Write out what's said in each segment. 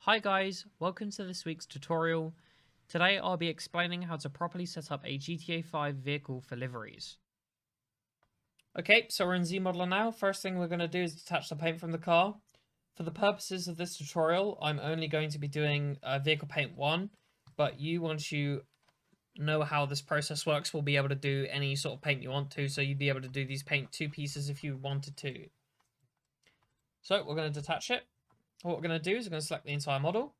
Hi guys, welcome to this week's tutorial. Today I'll be explaining how to properly set up a GTA 5 vehicle for liveries. Okay, so we're in ZModeler now. First thing we're going to do is detach the paint from the car. For the purposes of this tutorial, I'm only going to be doing vehicle paint 1, but you, once you know how this process works, will be able to do any sort of paint you want to, so you'd be able to do these paint 2 pieces if you wanted to. So we're going to detach it. What we're going to do is we're going to select the entire model,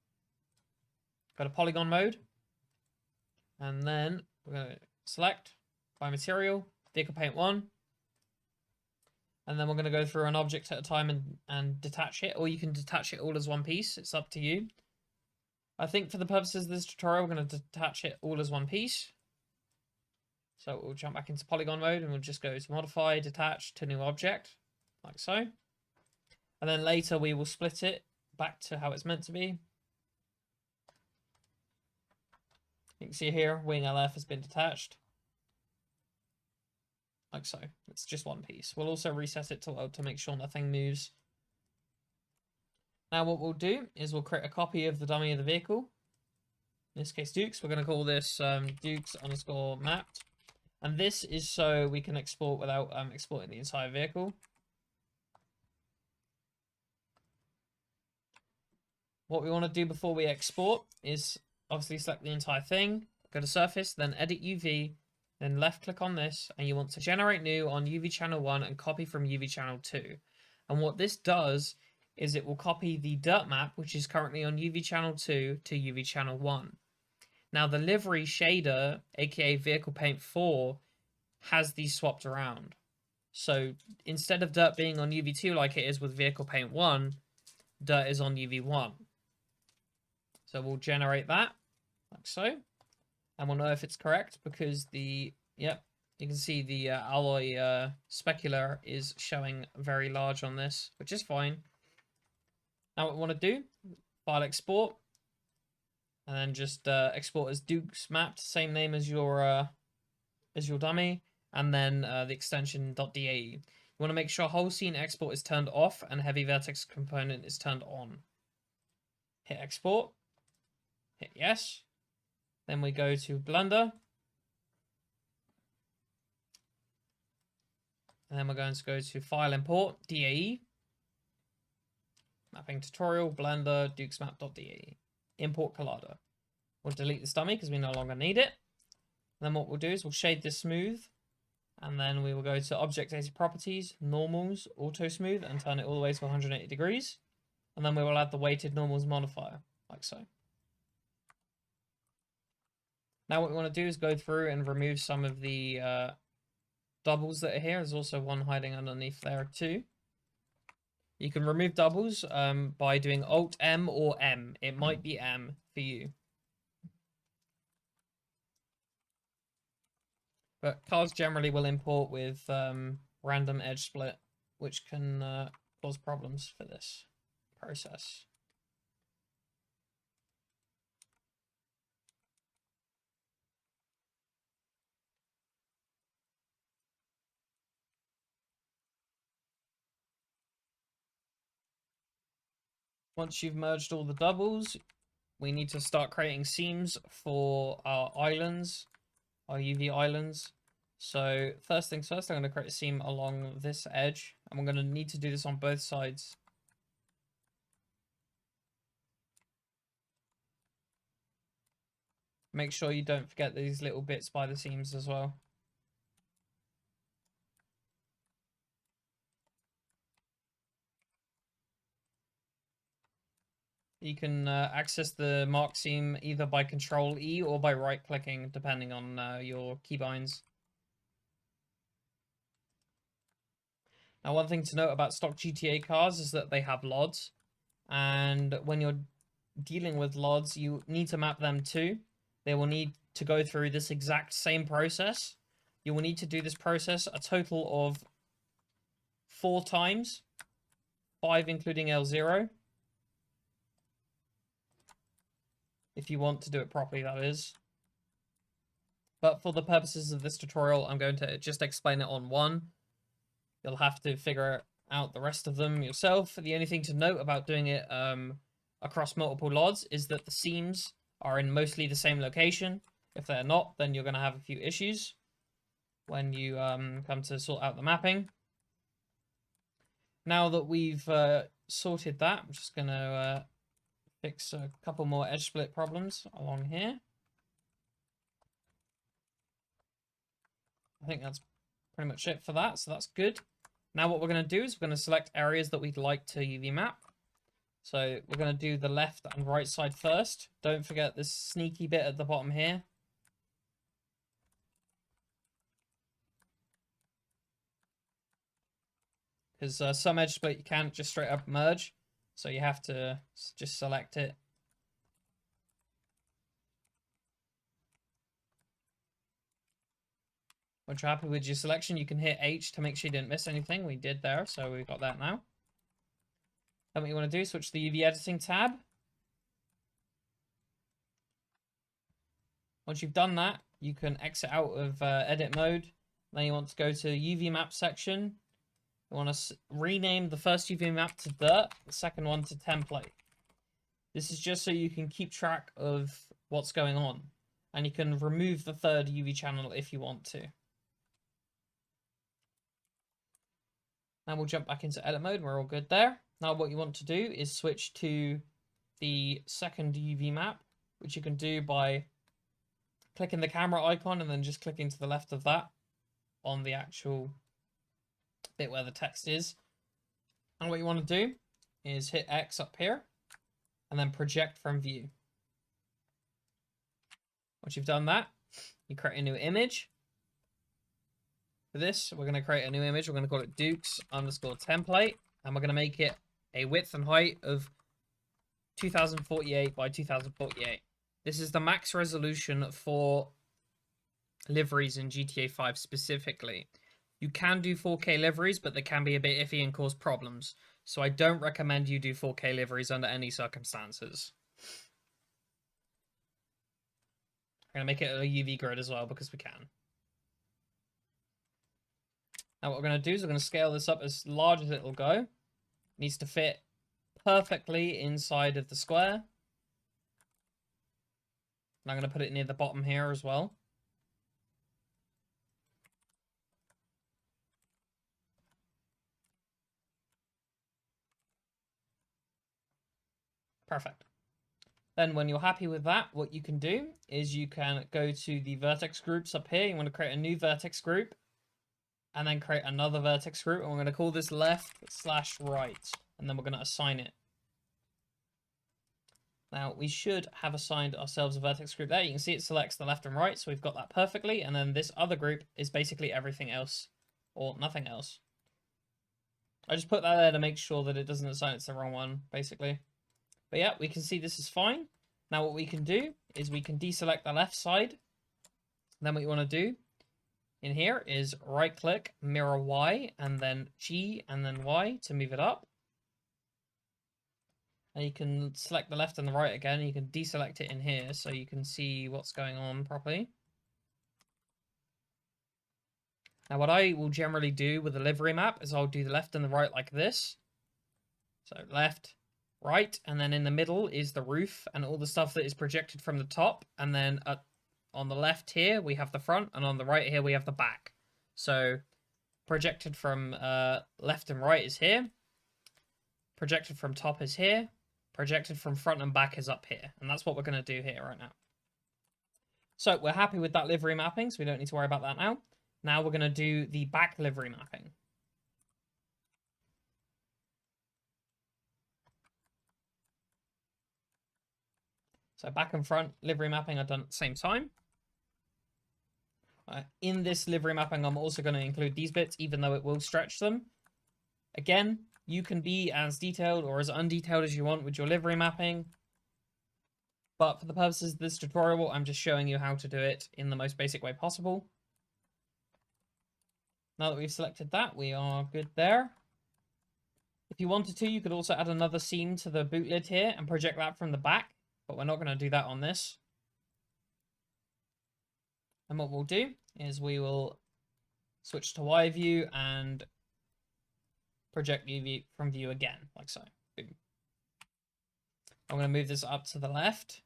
go to polygon mode, and then we're going to select by material, vehicle paint 1, and then we're going to go through an object at a time and detach it, or you can detach it all as one piece. It's up to you. I think for the purposes of this tutorial, we're going to detach it all as one piece. So we'll jump back into polygon mode and we'll just go to modify, detach to new object, like so. And then later we will split it back to how it's meant to be. You can see here, wing LF has been detached. Like so. It's just one piece. We'll also reset it to load to make sure nothing moves. Now what we'll do is we'll create a copy of the dummy of the vehicle. In this case, Dukes. We're going to call this Dukes_mapped. And this is so we can export without exporting the entire vehicle. What we want to do before we export is obviously select the entire thing, go to surface, then edit UV, then left click on this, and you want to generate new on UV channel 1 and copy from UV channel 2. And what this does is it will copy the dirt map, which is currently on UV channel 2 to UV channel 1. Now the livery shader, aka vehicle paint 4, has these swapped around. So instead of dirt being on UV2 like it is with vehicle paint 1, dirt is on UV1. So we'll generate that, like so. And we'll know if it's correct because you can see the alloy specular is showing very large on this, which is fine. Now what we want to do, file export, and then just export as Dukes mapped, same name as your dummy, and then the extension .dae. You want to make sure whole scene export is turned off and heavy vertex component is turned on. Hit export, hit yes. Then we go to Blender. And then we're going to go to File Import, DAE. Mapping Tutorial, Blender, dukesmap.dae. Import Collider. We'll delete this dummy because we no longer need it. And then what we'll do is we'll shade this smooth. And then we will go to Object Data Properties, Normals, Auto Smooth, and turn it all the way to 180 degrees. And then we will add the Weighted Normals modifier, like so. Now what we want to do is go through and remove some of the doubles that are here. There's also one hiding underneath there too. You can remove doubles by doing Alt M or M. It might be M for you. But cars generally will import with random edge split, which can cause problems for this process. Once you've merged all the doubles, we need to start creating seams for our islands, our UV islands. So first things first, I'm going to create a seam along this edge, and we're going to need to do this on both sides. Make sure you don't forget these little bits by the seams as well. You can access the mark seam either by Control E or by right clicking, depending on your keybinds. Now, one thing to note about stock GTA cars is that they have LODs, and when you're dealing with LODs, you need to map them too. They will need to go through this exact same process. You will need to do this process a total of 4 times, 5 including L0. If you want to do it properly, that is. But for the purposes of this tutorial, I'm going to just explain it on 1. You'll have to figure out the rest of them yourself. The only thing to note about doing it across multiple LODs is that the seams are in mostly the same location. If they're not, then you're going to have a few issues when you come to sort out the mapping. Now that we've sorted that, I'm just going to fix a couple more edge split problems along here. I think that's pretty much it for that, so that's good. Now what we're going to do is we're going to select areas that we'd like to UV map. So we're going to do the left and right side first. Don't forget this sneaky bit at the bottom here. Because some edge split you can't just straight up merge. So you have to just select it. Once you're happy with your selection, you can hit H to make sure you didn't miss anything. We did there, so we've got that now. Then what you want to do is switch to the UV editing tab. Once you've done that, you can exit out of edit mode. Then you want to go to UV map section. You want to rename the first UV map to dirt, the second one to template. This is just so you can keep track of what's going on. And you can remove the third UV channel if you want to. Now we'll jump back into edit mode. We're all good there. Now what you want to do is switch to the second UV map, which you can do by clicking the camera icon and then just clicking to the left of that on the actual bit where the text is. And what you want to do is hit X up here and then project from view. Once you've done that, you create a new image. For this, we're going to create a new image. We're going to call it Dukes_template, and we're going to make it a width and height of 2048 by 2048. This is the max resolution for liveries in GTA 5 specifically. You can do 4K liveries, but they can be a bit iffy and cause problems. So I don't recommend you do 4K liveries under any circumstances. I'm going to make it a UV grid as well because we can. Now what we're going to do is we're going to scale this up as large as it will go. It needs to fit perfectly inside of the square. And I'm going to put it near the bottom here as well. Perfect. Then when you're happy with that, what you can do is you can go to the vertex groups up here. You want to create a new vertex group and then create another vertex group. And we're going to call this left/right. And then we're going to assign it. Now we should have assigned ourselves a vertex group there. You can see it selects the left and right. So we've got that perfectly. And then this other group is basically everything else or nothing else. I just put that there to make sure that it doesn't assign it to the wrong one, basically. But yeah, we can see this is fine. Now what we can do is we can deselect the left side. Then what you want to do in here is right click, mirror Y, and then G, and then Y to move it up. And you can select the left and the right again. You can deselect it in here so you can see what's going on properly. Now what I will generally do with a livery map is I'll do the left and the right like this. So left, right, and then in the middle is the roof and all the stuff that is projected from the top. And then on the left here, we have the front, and on the right here, we have the back. So projected from left and right is here. Projected from top is here. Projected from front and back is up here. And that's what we're going to do here right now. So we're happy with that livery mapping, so we don't need to worry about that now. Now we're going to do the back livery mapping. So back and front livery mapping are done at the same time. In this livery mapping, I'm also going to include these bits, even though it will stretch them. Again, you can be as detailed or as undetailed as you want with your livery mapping. But for the purposes of this tutorial, I'm just showing you how to do it in the most basic way possible. Now that we've selected that, we are good there. If you wanted to, you could also add another seam to the boot lid here and project that from the back. But we're not going to do that on this. And what we'll do is we will switch to Y view and project UV from view again, like so. Boom. I'm going to move this up to the left.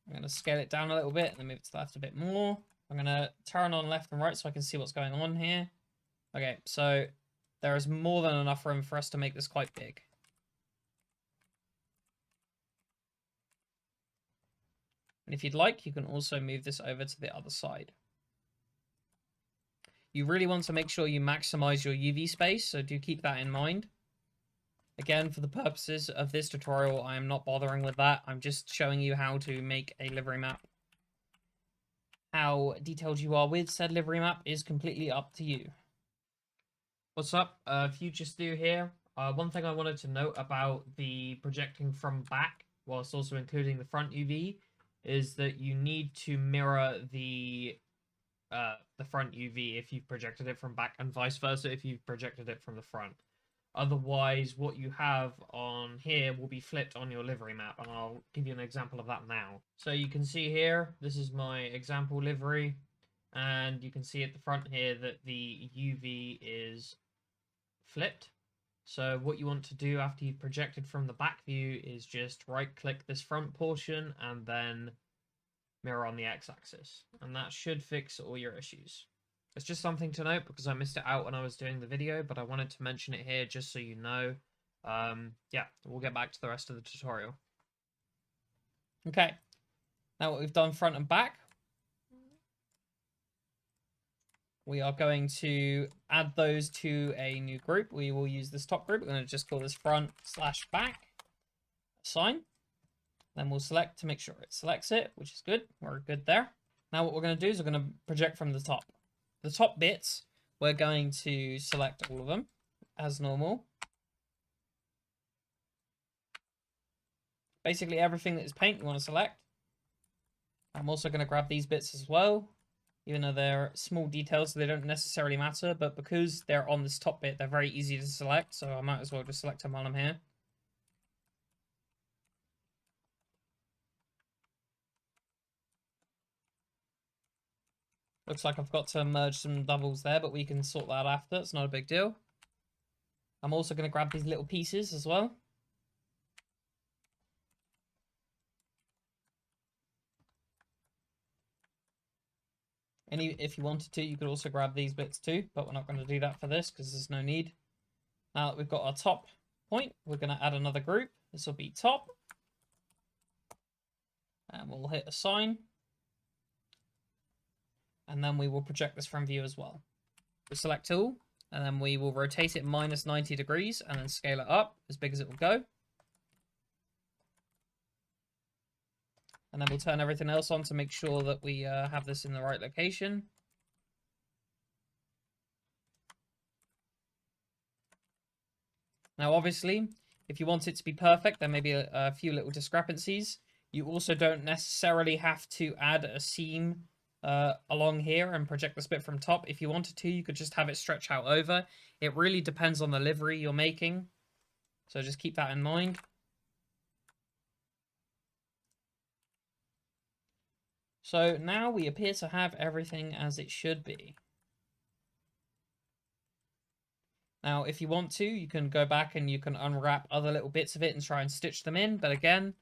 I'm going to scale it down a little bit and then move it to the left a bit more. I'm going to turn on left and right so I can see what's going on here. Okay, so there is more than enough room for us to make this quite big. And if you'd like, you can also move this over to the other side. You really want to make sure you maximize your UV space, so do keep that in mind. Again, for the purposes of this tutorial, I am not bothering with that. I'm just showing you how to make a livery map. How detailed you are with said livery map is completely up to you. What's up? Future Stu here. One thing I wanted to note about the projecting from back, whilst also including the front UV, is that you need to mirror the front UV if you've projected it from back, and vice versa if you've projected it from the front. Otherwise, what you have on here will be flipped on your livery map, and I'll give you an example of that now. So you can see here, this is my example livery, and you can see at the front here that the UV is flipped. So what you want to do after you've projected from the back view is just right-click this front portion and then mirror on the x-axis, and that should fix all your issues. It's just something to note because I missed it out when I was doing the video, but I wanted to mention it here just so you know. Yeah, we'll get back to the rest of the tutorial. Okay, now what we've done front and back, we are going to add those to a new group. We will use this top group. We're going to just call this front/back, assign. Then we'll select to make sure it selects it, which is good. We're good there. Now what we're going to do is we're going to project from the top. The top bits, we're going to select all of them as normal. Basically everything that is paint you want to select. I'm also going to grab these bits as well, even though they're small details, so they don't necessarily matter, but because they're on this top bit, they're very easy to select, so I might as well just select them while I'm here. Looks like I've got to merge some doubles there, but we can sort that after. It's not a big deal. I'm also going to grab these little pieces as well. And if you wanted to, you could also grab these bits too, but we're not going to do that for this because there's no need. Now that we've got our top point, we're going to add another group. This will be top. And we'll hit assign. And then we will project this from view as well. We'll select all, and then we will rotate it minus 90 degrees and then scale it up as big as it will go. And then we'll turn everything else on to make sure that we have this in the right location. Now, obviously, if you want it to be perfect, there may be a few little discrepancies. You also don't necessarily have to add a seam along here and project this bit from top. If you wanted to, you could just have it stretch out over. It really depends on the livery you're making. So just keep that in mind. So now we appear to have everything as it should be. Now, if you want to, you can go back and you can unwrap other little bits of it and try and stitch them in. But again,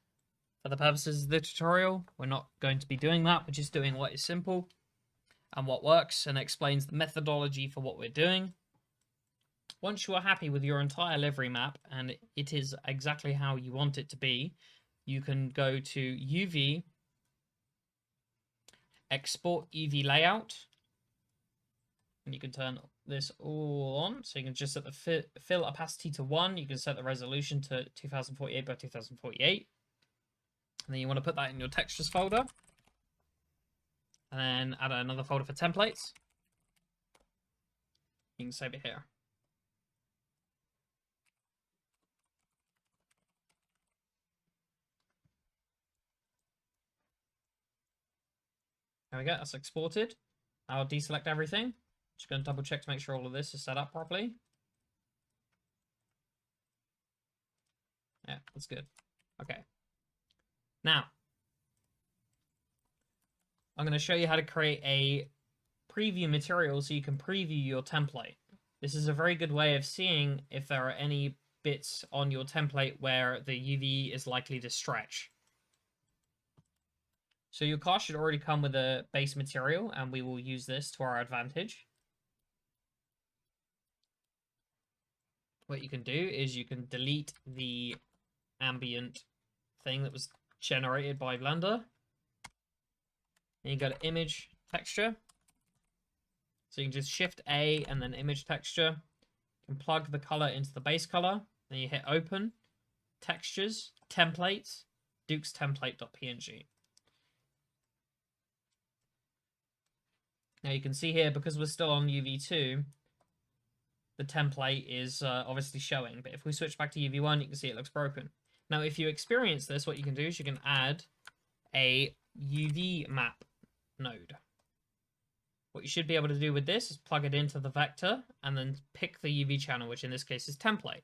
for the purposes of the tutorial, we're not going to be doing that. We're just doing what is simple and what works and explains the methodology for what we're doing. Once you are happy with your entire livery map and it is exactly how you want it to be, you can go to UV, export UV layout, and you can turn this all on. So you can just set the fill opacity to 1. You can set the resolution to 2048 by 2048. And then you want to put that in your textures folder. And then add another folder for templates. You can save it here. There we go, that's exported. I'll deselect everything. Just going to double check to make sure all of this is set up properly. Yeah, that's good. Okay. Now, I'm going to show you how to create a preview material so you can preview your template. This is a very good way of seeing if there are any bits on your template where the UV is likely to stretch. So your car should already come with a base material, and we will use this to our advantage. What you can do is you can delete the ambient thing that was generated by Blender. And you go to image texture. So you can just shift A and then image texture. You can plug the color into the base color. Then you hit open, textures, templates, Duke's template.png. Now you can see here, because we're still on UV2, the template is obviously showing. But if we switch back to UV1, you can see it looks broken. Now, if you experience this, what you can do is you can add a UV map node. What you should be able to do with this is plug it into the vector and then pick the UV channel, which in this case is template.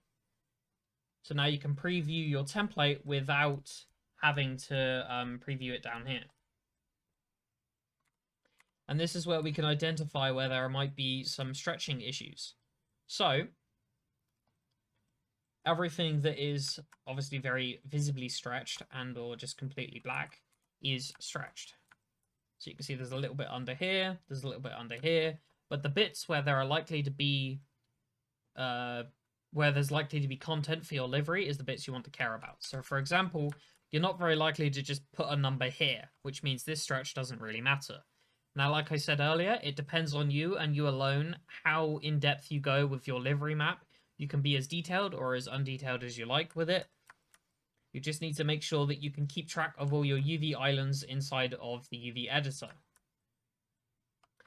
So now you can preview your template without having to preview it down here. And this is where we can identify where there might be some stretching issues. So everything that is obviously very visibly stretched and or just completely black is stretched. So you can see there's a little bit under here, there's a little bit under here, but the bits where there are likely to be where there's likely to be content for your livery is the bits you want to care about. So for example, you're not very likely to just put a number here, which means this stretch doesn't really matter. Now, like I said earlier, it depends on you and you alone how in-depth you go with your livery map. You can be as detailed or as undetailed as you like with it. You just need to make sure that you can keep track of all your UV islands inside of the UV editor.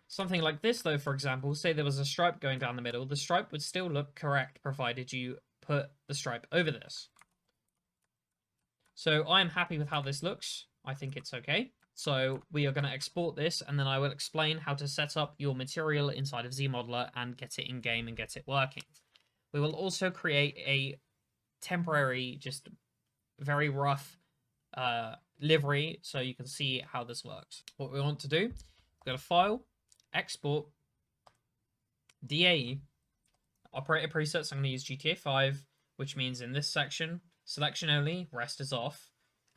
Something like this, though, for example, say there was a stripe going down the middle, the stripe would still look correct provided you put the stripe over this. So I'm happy with how this looks. I think it's okay. So we are going to export this, and then I will explain how to set up your material inside of ZModeler and get it in-game and get it working. We will also create a temporary, just very rough livery so you can see how this works. What we want to do, go to File, Export, DAE, Operator Presets. I'm going to use GTA 5, which means in this section, selection only, rest is off.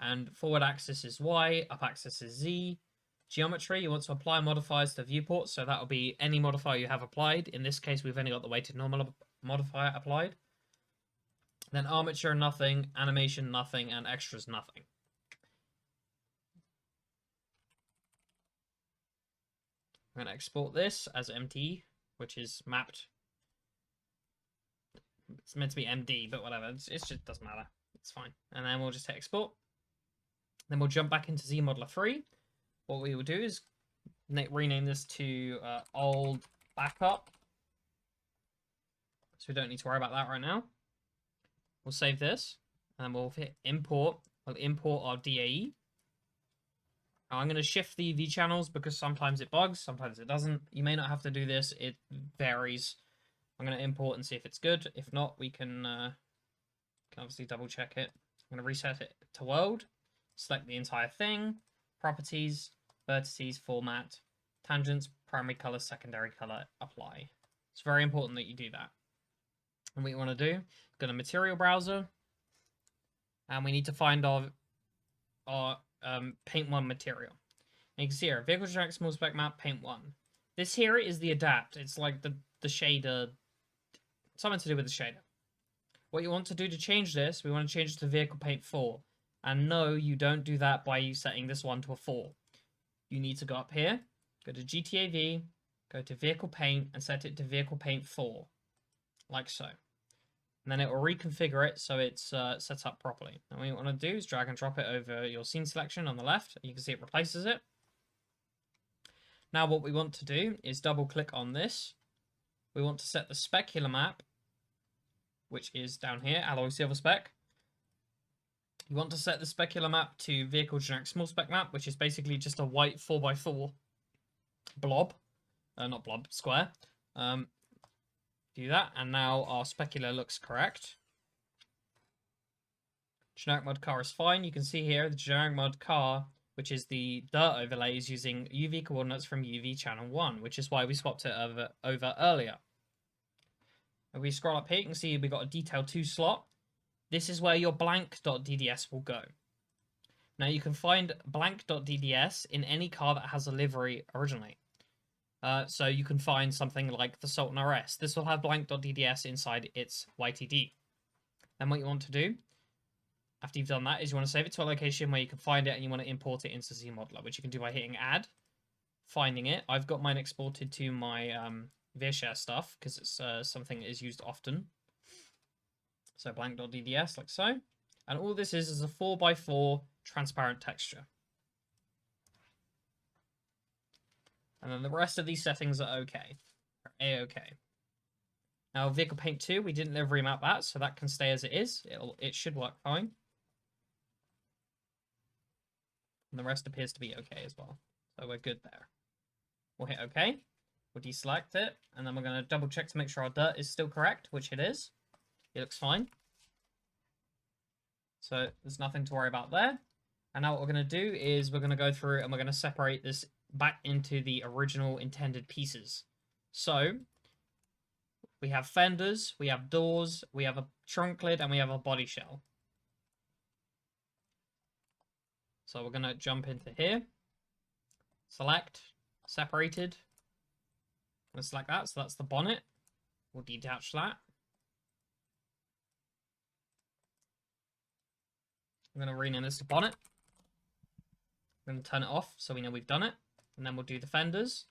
And forward axis is Y, up axis is Z. Geometry, you want to apply modifiers to viewport, so that will be any modifier you have applied. In this case, we've only got the weighted normal modifier applied. Then armature, nothing. Animation, nothing. And extras, nothing. I'm going to export this as MD, which is mapped. It's meant to be MD, but whatever. It just doesn't matter. It's fine. And then we'll just hit export. Then we'll jump back into ZModeler 3. What we will do is rename this to old backup. So we don't need to worry about that right now. We'll save this. And we'll hit import. We'll import our DAE. Now I'm going to shift the UV channels because sometimes it bugs, sometimes it doesn't. You may not have to do this. It varies. I'm going to import and see if it's good. If not, we can obviously double check it. I'm going to reset it to world. Select the entire thing, properties, vertices, format, tangents, primary color, secondary color, apply. It's very important that you do that. And what you want to do, go to material browser, and we need to find our paint 1 material. And you can see here, vehicle generic small spec map, paint 1. This here is the adapt. It's like the shader, something to do with the shader. What you want to do to change this, we want to change it to vehicle paint 4. And no, you don't do that by you setting this one to a 4. You need to go up here, go to GTAV, go to Vehicle Paint, and set it to Vehicle Paint 4. Like so. And then it will reconfigure it so it's set up properly. And what you want to do is drag and drop it over your scene selection on the left. You can see it replaces it. Now what we want to do is double click on this. We want to set the specular map, which is down here, alloy silver spec. You want to set the specular map to vehicle generic small spec map, which is basically just a white 4x4 blob. Not blob, square. Do that, and now our specular looks correct. Generic mod car is fine. You can see here the generic mod car, which is the dirt overlay, is using UV coordinates from UV channel 1, which is why we swapped it over earlier. If we scroll up here, you can see we got a detail 2 slot. This is where your blank.dds will go. Now you can find blank.dds in any car that has a livery originally. So you can find something like the Sultan RS. This will have blank.dds inside its YTD. Then what you want to do, after you've done that, is you want to save it to a location where you can find it and you want to import it into ZModeler, which you can do by hitting add, finding it. I've got mine exported to my VShare stuff because it's something that is used often. So blank.dds, like so. And all this is a 4x4 transparent texture. And then the rest of these settings are okay. Are A-okay. Now, Vehicle Paint 2, we didn't livery map that, so that can stay as it is. It should work fine. And the rest appears to be okay as well. So we're good there. We'll hit OK. We'll deselect it. And then we're going to double check to make sure our dirt is still correct, which it is. It looks fine. So there's nothing to worry about there. And now what we're going to do is we're going to go through and we're going to separate this back into the original intended pieces. So we have fenders, we have doors, we have a trunk lid, and we have a body shell. So we're going to jump into here, select, separated. I'm going to select that, so that's the bonnet. We'll detach that. I'm going to rename this to bonnet. I'm going to turn it off so we know we've done it. And then we'll do the fenders.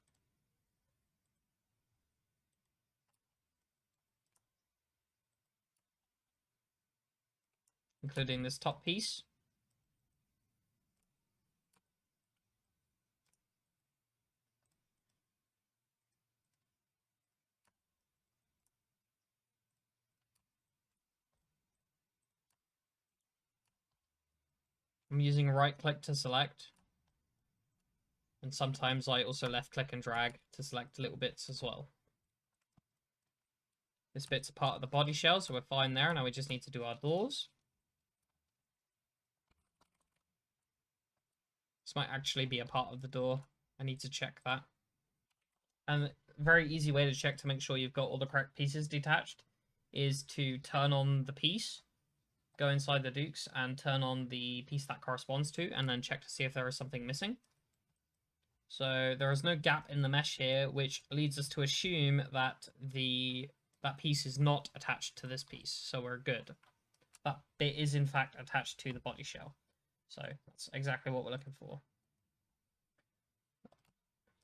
Including this top piece. I'm using right click to select. And sometimes I also left click and drag to select little bits as well. This bit's a part of the body shell, so we're fine there. Now we just need to do our doors. This might actually be a part of the door. I need to check that. And a very easy way to check to make sure you've got all the correct pieces detached is to turn on the piece, go inside the Dukes and turn on the piece that corresponds to, and then check to see if there is something missing. So there is no gap in the mesh here, which leads us to assume that that piece is not attached to this piece. So we're good. That bit is in fact attached to the body shell. So that's exactly what we're looking for.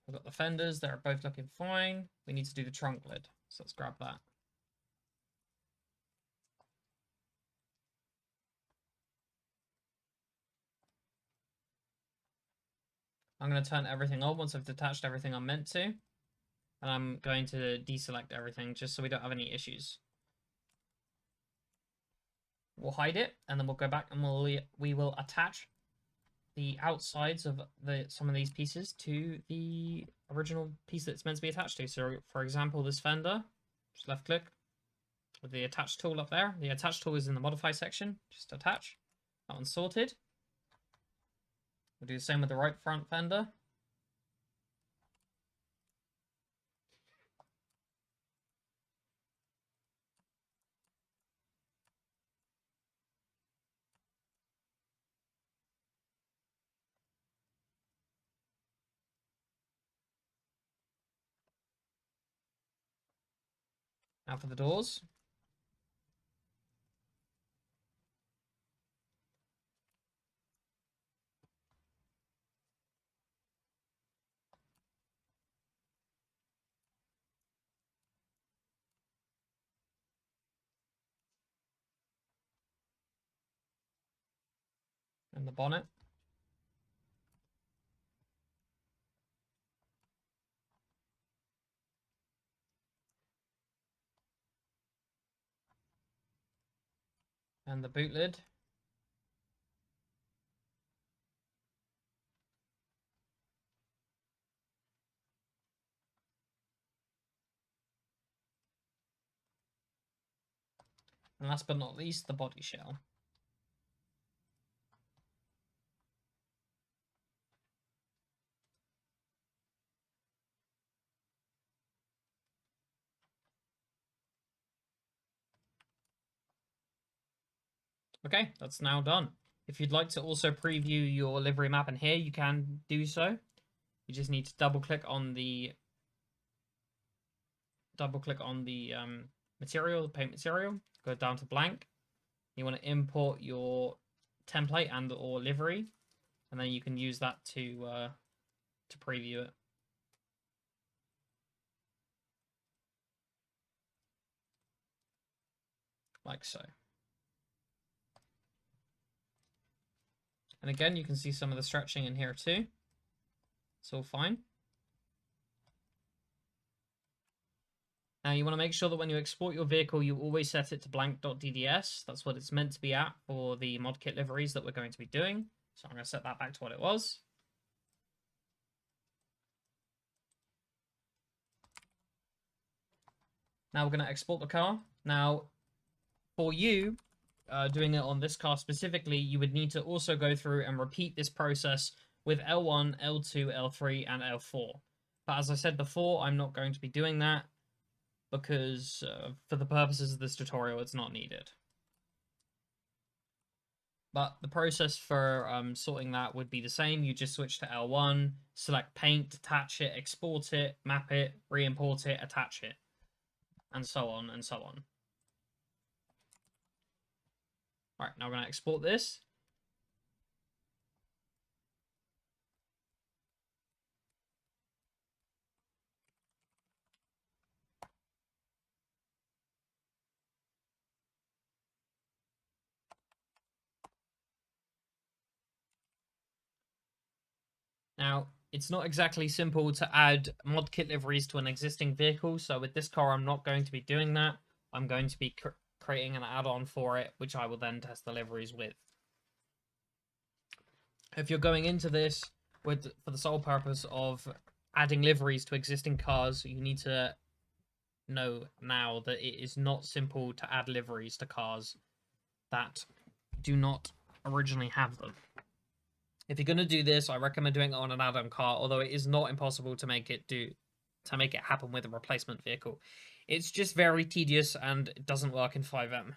We've got the fenders, they're both looking fine. We need to do the trunk lid, so let's grab that. I'm going to turn everything on once I've detached everything I'm meant to. And I'm going to deselect everything just so we don't have any issues. We'll hide it, and then we'll go back and we will attach the outsides of some of these pieces to the original piece that it's meant to be attached to. So, for example, this fender, just left click with the attach tool up there. The attach tool is in the modify section. Just attach. That one's sorted. We'll do the same with the right front fender. Now for the doors. And the bonnet. And the boot lid. And last but not least, the body shell. Okay, that's now done. If you'd like to also preview your livery map in here, you can do so. You just need to double click on the material, the paint material, go down to blank. You want to import your template and or livery, and then you can use that to preview it. Like so. And again, you can see some of the stretching in here too. It's all fine. Now you want to make sure that when you export your vehicle, you always set it to blank.dds. That's what it's meant to be at for the mod kit liveries that we're going to be doing. So I'm going to set that back to what it was. Now we're going to export the car. Now, for you, doing it on this car specifically, you would need to also go through and repeat this process with L1, L2, L3, and L4. But as I said before, I'm not going to be doing that because for the purposes of this tutorial, it's not needed. But the process for sorting that would be the same. You just switch to L1, select paint, attach it, export it, map it, re-import it, attach it, and so on and so on. All right, now we're going to export this. Now, it's not exactly simple to add mod kit liveries to an existing vehicle, so with this car, I'm not going to be doing that. I'm going to be creating an add-on for it, which I will then test the liveries with. If you're going into this for the sole purpose of adding liveries to existing cars, you need to know now that it is not simple to add liveries to cars that do not originally have them. If you're going to do this, I recommend doing it on an add-on car, although it is not impossible to make it happen with a replacement vehicle. It's just very tedious and it doesn't work in 5M.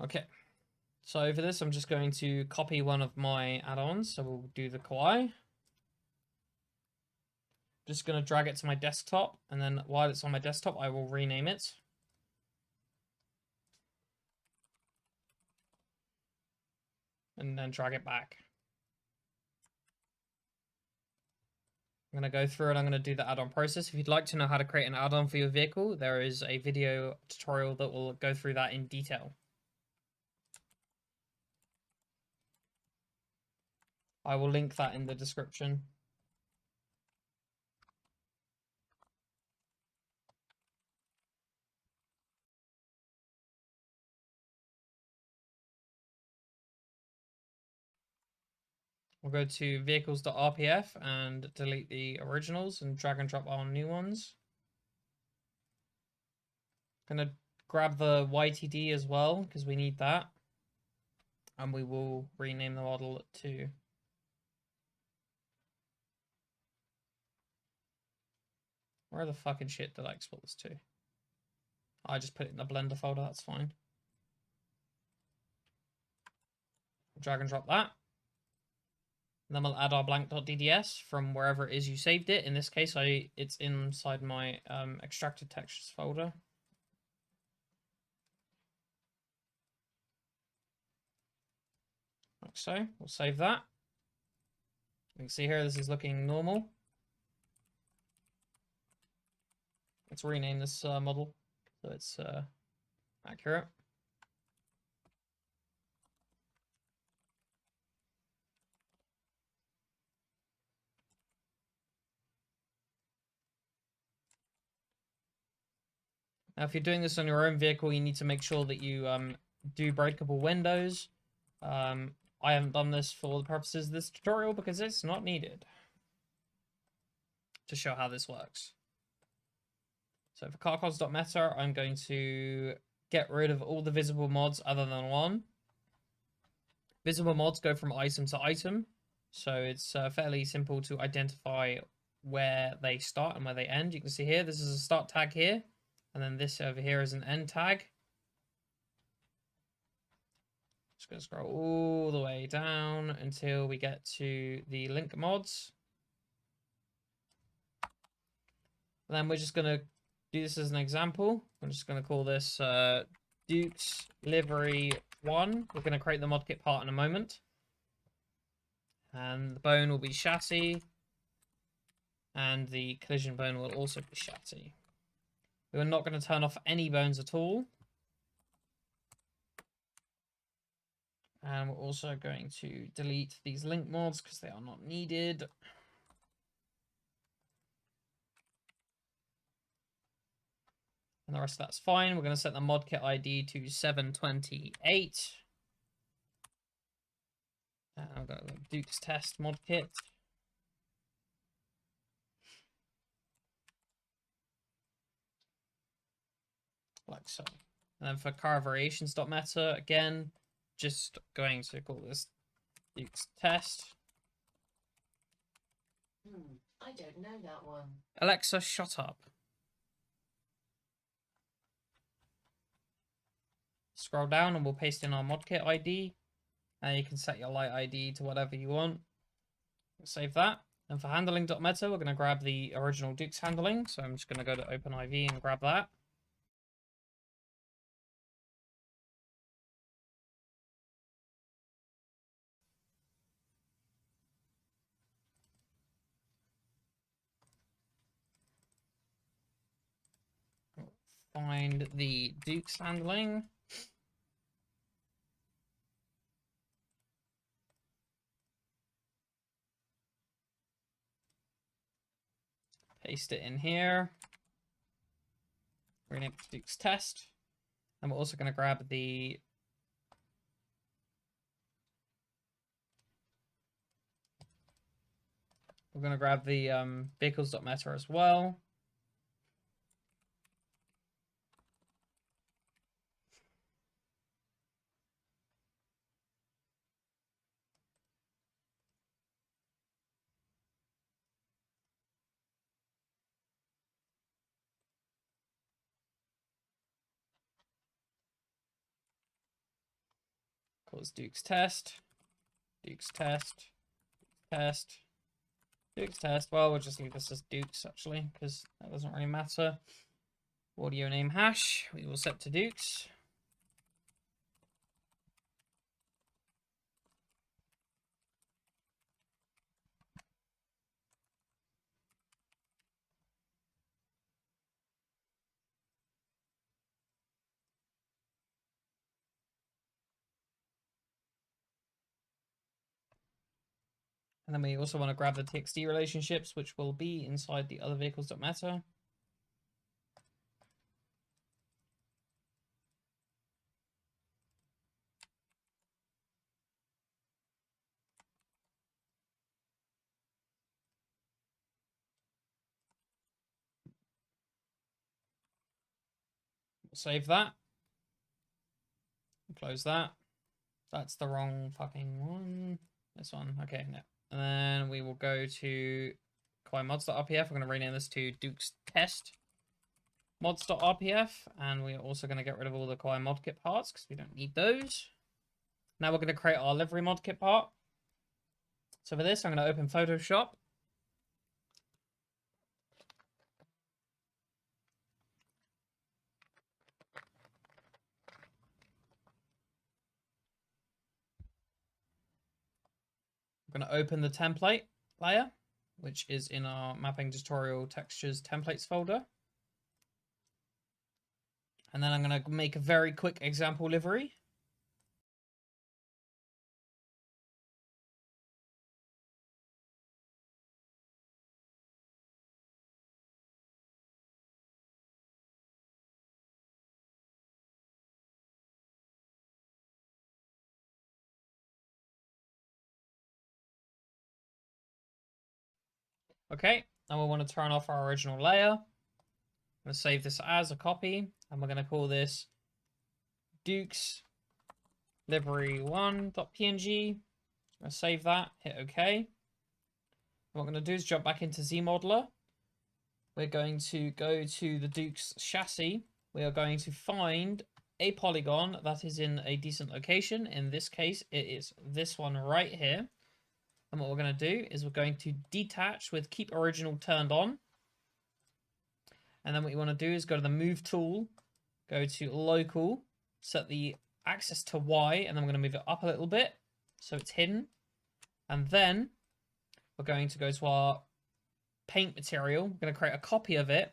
Okay, so for this, I'm just going to copy one of my add-ons. So we'll do the Kawaii. Just going to drag it to my desktop, and then while it's on my desktop, I will rename it. And then drag it back. I'm going to go through and I'm going to do the add-on process. If you'd like to know how to create an add-on for your vehicle, there is a video tutorial that will go through that in detail. I will link that in the description. We'll go to vehicles.rpf and delete the originals and drag and drop our new ones. Gonna grab the YTD as well because we need that. And we will rename the model to where the fucking shit did I export this to? I just put it in the Blender folder, that's fine. Drag and drop that. And then we'll add our blank.dds from wherever it is you saved it. In this case, it's inside my extracted textures folder. Like so. We'll save that. You can see here, this is looking normal. Let's rename this model so it's accurate. Now, if you're doing this on your own vehicle, you need to make sure that you do breakable windows. I haven't done this for the purposes of this tutorial because it's not needed to show how this works. So for carcos.meta, I'm going to get rid of all the visible mods other than one. Visible mods go from item to item, so it's fairly simple to identify where they start and where they end. You can see here, this is a start tag here. And then this over here is an end tag. Just going to scroll all the way down until we get to the link mods. And then we're just going to do this as an example. I'm just going to call this Duke's Livery 1. We're going to create the mod kit part in a moment. And the bone will be chassis. And the collision bone will also be chassis. We're not going to turn off any bones at all. And we're also going to delete these link mods because they are not needed. And the rest of that's fine. We're going to set the mod kit ID to 728. And I've got Duke's test mod kit. Like so. And then for car variations.meta, again, just going to call this Duke's test. I don't know that one. Alexa, shut up. Scroll down and we'll paste in our mod kit ID. And you can set your light ID to whatever you want. Save that. And for handling.meta, we're going to grab the original Duke's handling. So I'm just going to go to OpenIV and grab that. Find the Duke's handling. Paste it in here. Rename it to Duke's test. And we're also going to grab the vehicles.meta as well. Calls Duke's test, Duke's test, test, Duke's test. Well, we'll just leave this as Duke's actually, because that doesn't really matter. Audio name hash, we will set to Duke's. And then we also want to grab the TXT relationships, which will be inside the other vehicles.meta. We'll save that. Close that. That's the wrong fucking one. This one. Okay, no. And then we will go to mods.rpf. We're going to rename this to Duke's test mods.rpf. And we're also going to get rid of all the Kawaii mod kit parts because we don't need those. Now we're going to create our livery mod kit part. So for this, I'm going to open Photoshop. I'm going to open the template layer, which is in our mapping tutorial textures templates folder. And then I'm going to make a very quick example livery. Okay, and we want to turn off our original layer. I'm going to save this as a copy, and we're going to call this Duke's livery1.png. I'm going to save that, hit OK. What we're going to do is jump back into ZModeler. we're going to go to the Duke's chassis. We are going to find a polygon that is in a decent location. In this case, it is this one right here. And what we're going to do is we're going to detach with keep original turned on. And then what you want to do is go to the move tool, go to local, set the axis to Y, and then we're going to move it up a little bit so it's hidden. And then we're going to go to our paint material. We're going to create a copy of it.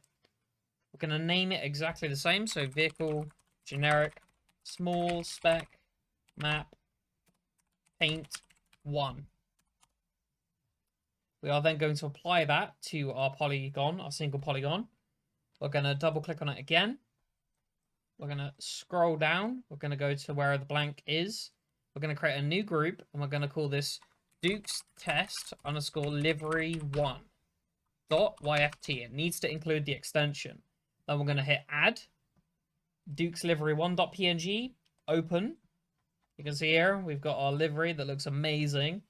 We're going to name it exactly the same. So vehicle, generic, small spec, map, paint, 1. We are then going to apply that to our polygon, our single polygon. We're going to double click on it again. We're going to scroll down. We're going to go to where the blank is. We're going to create a new group, and we're going to call this Duke's Test _ livery 1 .yft. It needs to include the extension. Then we're going to hit add. Duke's livery 1.png. Open. You can see here we've got our livery that looks amazing.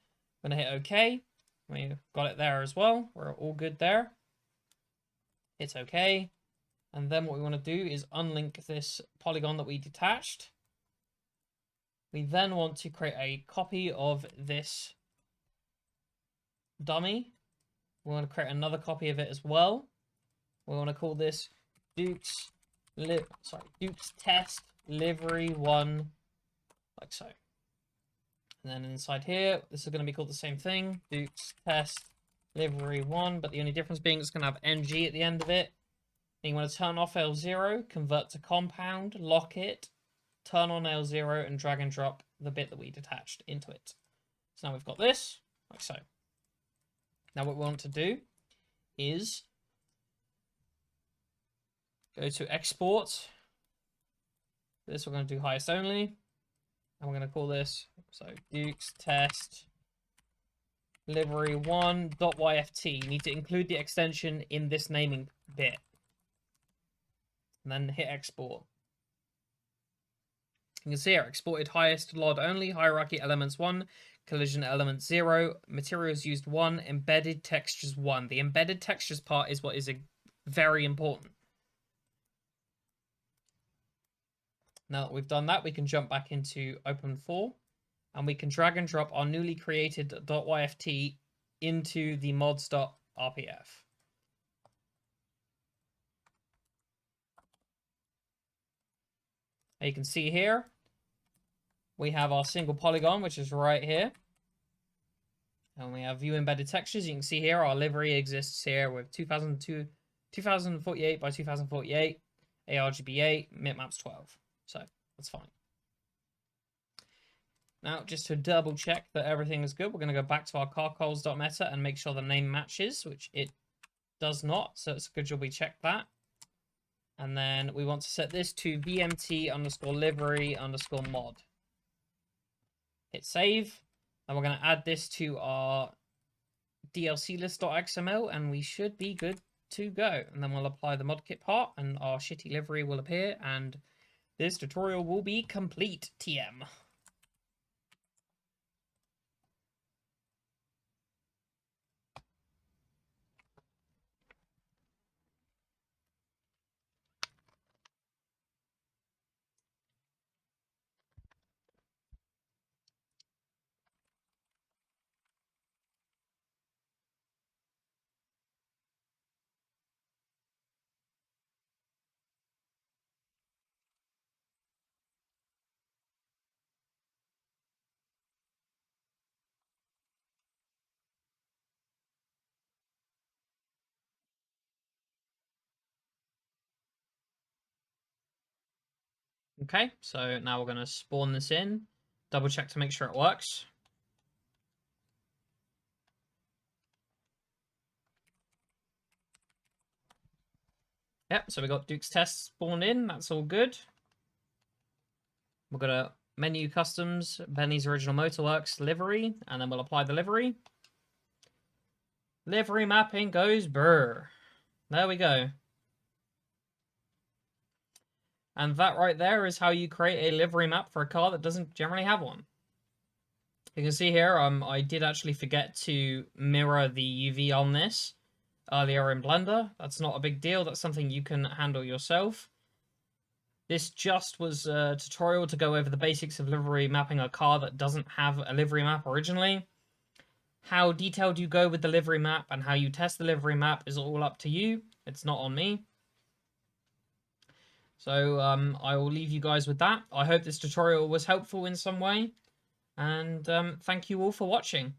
I'm going to hit OK. We've got it there as well. We're all good there. It's OK. And then what we want to do is unlink this polygon that we detached. We then want to create a copy of this dummy. We want to create another copy of it as well. We want to call this Duke's Test Livery 1, like so. And then inside here, this is going to be called the same thing, Duke's Test Livery 1, but the only difference being it's going to have NG at the end of it. And you want to turn off L0, convert to compound, lock it, turn on L0, and drag and drop the bit that we detached into it. So now we've got this, like so. Now what we want to do is go to export. This we're going to do highest only. And we're going to call this, so Duke's Test Livery 1.yft. You need to include the extension in this naming bit. And then hit export. You can see here, exported highest LOD only, hierarchy elements 1, collision elements 0, materials used 1, embedded textures 1. The embedded textures part is what is very important. Now that we've done that, we can jump back into Open4, and we can drag and drop our newly created .yft into the mods.rpf. Now you can see here, we have our single polygon, which is right here. And we have view embedded textures. You can see here, our livery exists here with 2048 by 2048, ARGB8, bitmaps 12. So that's fine. Now, just to double check that everything is good, we're going to go back to our carcoals.meta and make sure the name matches, which it does not. So it's a good job we checked that. And then we want to set this to vmt _ livery _ mod. Hit save. And we're going to add this to our DLC list.xml, and we should be good to go. And then we'll apply the modkit part, and our shitty livery will appear, and this tutorial will be complete, TM. Okay, so now we're going to spawn this in, double check to make sure it works. Yep, so we got Duke's Test spawned in, that's all good. We're going to menu customs, Benny's Original Motorworks livery, and then we'll apply the livery. Livery mapping goes brr. There we go. And that right there is how you create a livery map for a car that doesn't generally have one. You can see here, I did actually forget to mirror the UV on this. earlier in Blender. That's not a big deal. That's something you can handle yourself. This just was a tutorial to go over the basics of livery mapping a car that doesn't have a livery map originally. How detailed you go with the livery map and how you test the livery map is all up to you. It's not on me. So I will leave you guys with that. I hope this tutorial was helpful in some way. And thank you all for watching.